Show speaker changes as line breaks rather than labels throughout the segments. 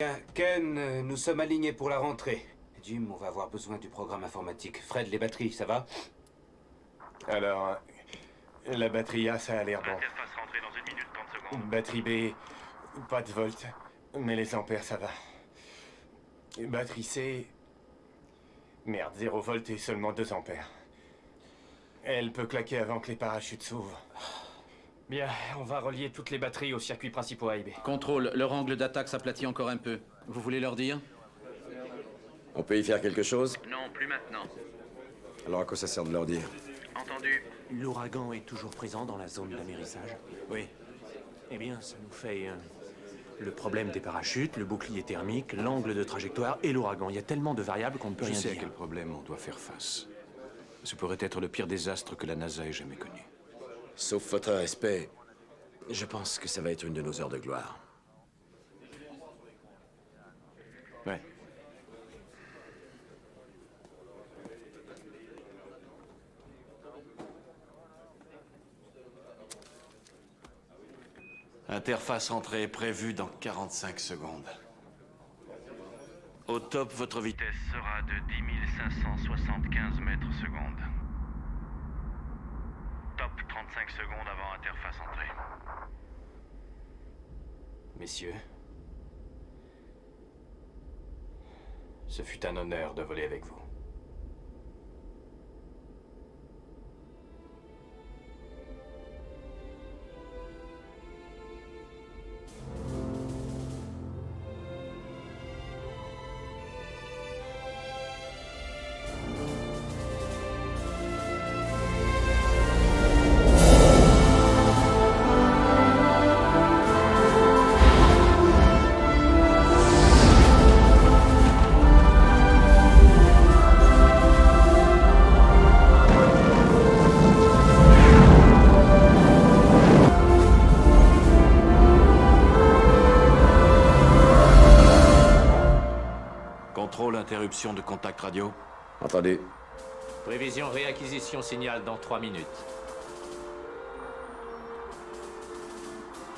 Bien, Ken, nous sommes alignés pour la rentrée. Jim, on va avoir besoin du programme informatique. Fred, les batteries, ça va?
Alors, la batterie A, ça a l'air bon.
Interface rentrée dans 1 minute 30 secondes.
Batterie B, pas de volt, mais les ampères, ça va. Batterie C... Merde, 0 volt et seulement 2 ampères. Elle peut claquer avant que les parachutes s'ouvrent.
Bien, on va relier toutes les batteries aux circuits principaux A et B.
Contrôle, leur angle d'attaque s'aplatit encore un peu. Vous voulez leur dire?
On peut y faire quelque chose?
Non, plus maintenant.
Alors à quoi ça sert de leur dire?
Entendu.
L'ouragan est toujours présent dans la zone d'amérissage? Oui. Eh bien, ça nous fait le problème des parachutes, le bouclier thermique, l'angle de trajectoire et l'ouragan. Il y a tellement de variables qu'on ne peut
Je
rien
sais à
dire.
quel problème on doit faire face. Ce pourrait être le pire désastre que la NASA ait jamais connu.
Sauf votre respect, je pense que ça va être une de nos heures de gloire.
Ouais. Interface entrée prévue dans 45 secondes. Au top, votre vitesse.
Vitesse sera de 10 575 mètres secondes. Top 35 secondes avant interface entrée.
Messieurs, ce fut un honneur de voler avec vous.
Contrôle, interruption de contact radio.
Entendu.
Prévision réacquisition signal dans 3 minutes.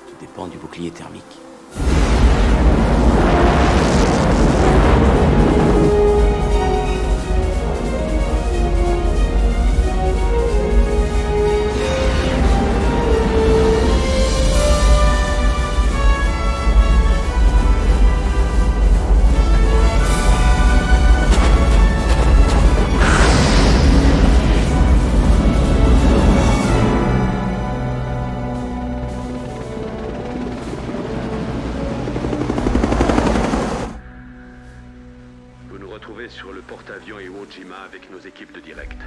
Tout dépend du bouclier thermique.
Vous nous retrouvez sur le porte-avions Iwo Jima avec nos équipes de direct.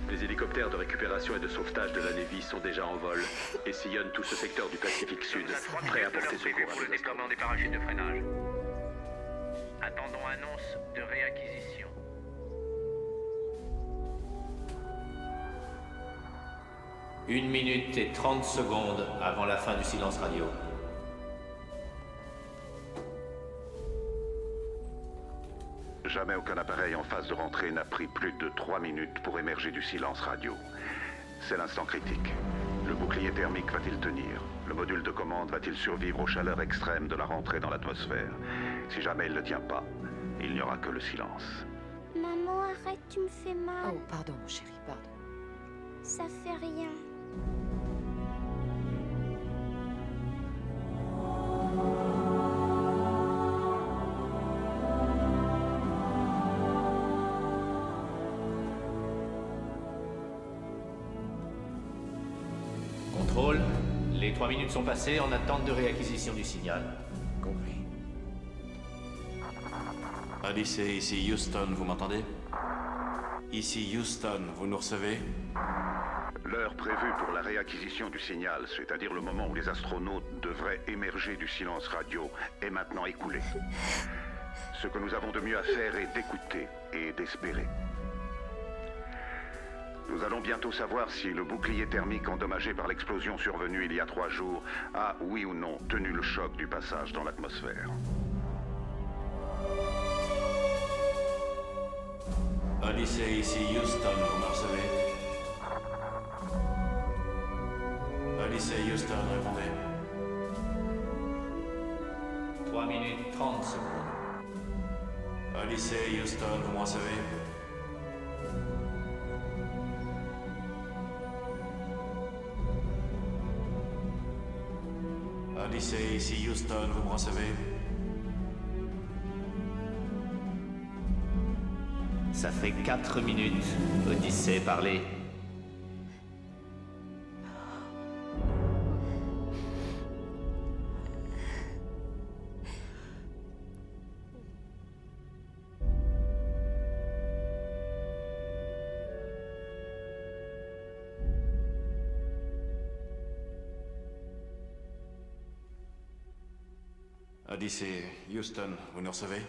Les hélicoptères de récupération et de sauvetage de la Navy sont déjà en vol et sillonnent tout ce secteur du Pacifique Sud, prêts à porter secours pour le déploiement des parachutes de freinage. Attendons annonce de réacquisition.
Une minute et 30 secondes avant la fin du silence radio.
Jamais aucun appareil en phase de rentrée n'a pris plus de 3 minutes pour émerger du silence radio. C'est l'instant critique. Le bouclier thermique va-t-il tenir? Le module de commande va-t-il survivre aux chaleurs extrêmes de la rentrée dans l'atmosphère? Si jamais il ne tient pas, il n'y aura que le silence.
Maman, arrête, tu me fais mal.
Oh, pardon, mon chéri, pardon.
Ça fait rien.
Contrôle, les 3 minutes sont passées en attente de réacquisition du signal.
Compris.
Odyssey, ici Houston, vous m'entendez? Ici Houston, vous nous recevez?
L'heure prévue pour la réacquisition du signal, c'est-à-dire le moment où les astronautes devraient émerger du silence radio, est maintenant écoulée. Ce que nous avons de mieux à faire est d'écouter et d'espérer. Nous allons bientôt savoir si le bouclier thermique endommagé par l'explosion survenue il y a 3 jours a, oui ou non, tenu le choc du passage dans l'atmosphère.
Odyssey, ici Houston, vous me recevez? Odyssey, Houston, répondez.
3 minutes 30 secondes.
Odyssey, Houston, vous me recevez? Odyssey, ici Houston, vous me recevez?
Ça fait 4 minutes. Odyssey, parlez.
Odyssey, Houston, vous nous recevez?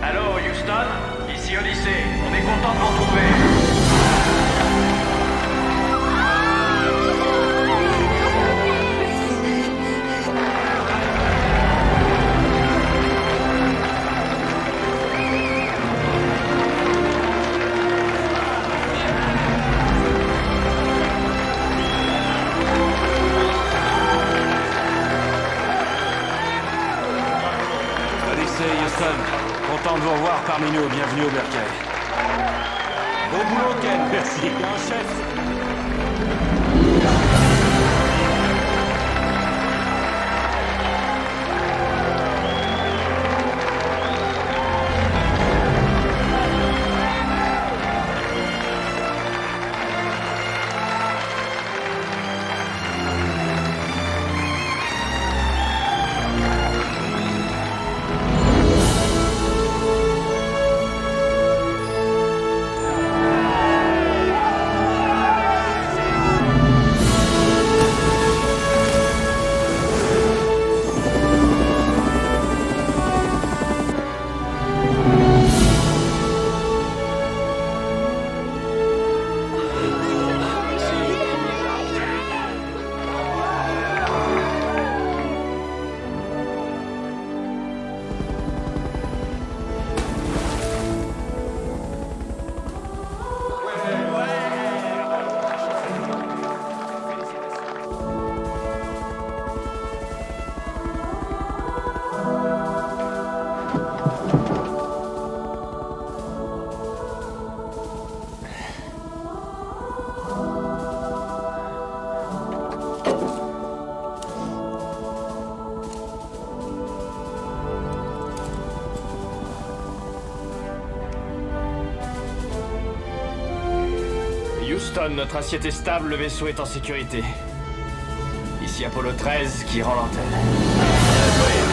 Allô, Houston? Ici Odyssey. On est content de vous retrouver.
Content de vous revoir parmi nous. Bienvenue au Berkeley. Bon boulot, Ken. Merci. Bien, chef.
Houston, notre assiette est stable, le vaisseau est en sécurité. Ici Apollo 13 qui rend l'antenne.